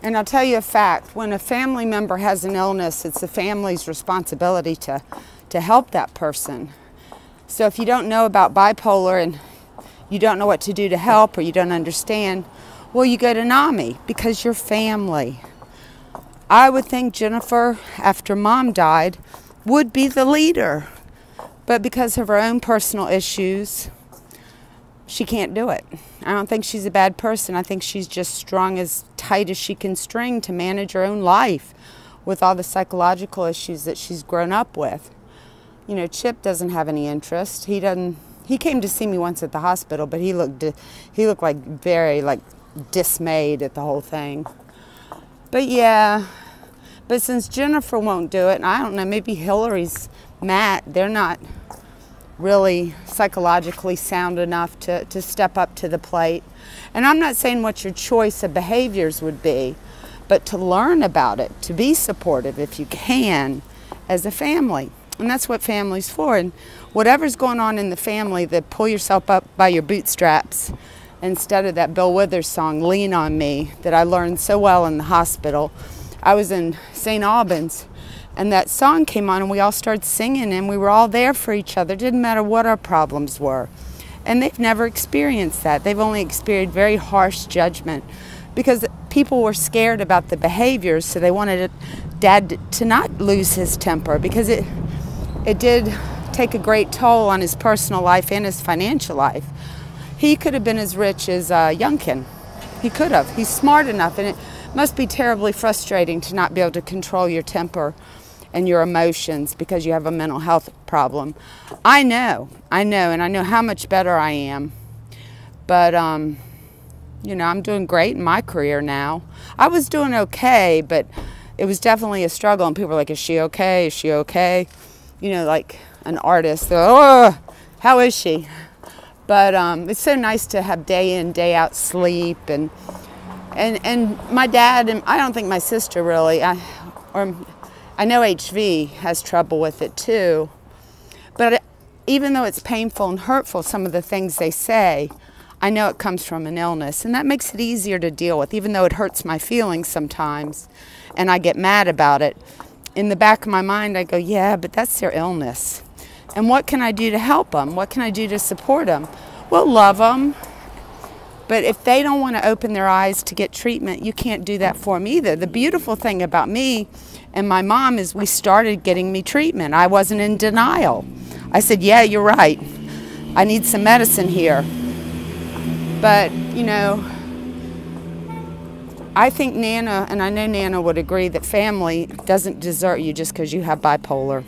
And I'll tell you a fact, when a family member has an illness, it's the family's responsibility to help that person. So if you don't know about bipolar and you don't know what to do to help, or you don't understand, well, you go to NAMI because you're family. I would think Jennifer, after Mom died, would be the leader. But because of her own personal issues, she can't do it. I don't think she's a bad person. I think she's just strung as tight as she can string to manage her own life with all the psychological issues that she's grown up with. You know, Chip doesn't have any interest. He came to see me once at the hospital, but he looked like very dismayed at the whole thing. But yeah, but since Jennifer won't do it, and I don't know, maybe Hillary's Matt, they're not really psychologically sound enough to step up to the plate. And I'm not saying what your choice of behaviors would be, but to learn about it, to be supportive if you can as a family. And that's what family's for. And whatever's going on in the family, that pull yourself up by your bootstraps instead of that Bill Withers song, Lean on Me, that I learned so well in the hospital. I was in St. Albans, and that song came on, and we all started singing, and we were all there for each other. It didn't matter what our problems were. And they've never experienced that. They've only experienced very harsh judgment because people were scared about the behaviors, so they wanted Dad to not lose his temper, because it did take a great toll on his personal life and his financial life. He could have been as rich as Youngkin. He could have. He's smart enough, and it must be terribly frustrating to not be able to control your temper and your emotions because you have a mental health problem. I know, and I know how much better I am. But, you know, I'm doing great in my career now. I was doing okay, but it was definitely a struggle, and people were like, is she okay? Is she okay? You know, like an artist, they're, oh, how is she? But it's so nice to have day in, day out sleep, and my dad, and I don't think my sister really, I know HV has trouble with it too, but even though it's painful and hurtful, some of the things they say, I know it comes from an illness, and that makes it easier to deal with, even though it hurts my feelings sometimes, and I get mad about it. In the back of my mind, I go, yeah, but that's their illness. And what can I do to help them? What can I do to support them? Well, love them. But if they don't want to open their eyes to get treatment, you can't do that for them either. The beautiful thing about me and my mom is we started getting me treatment. I wasn't in denial. I said, yeah, you're right. I need some medicine here. But, you know, I think Nana, and I know Nana would agree, that family doesn't desert you just because you have bipolar.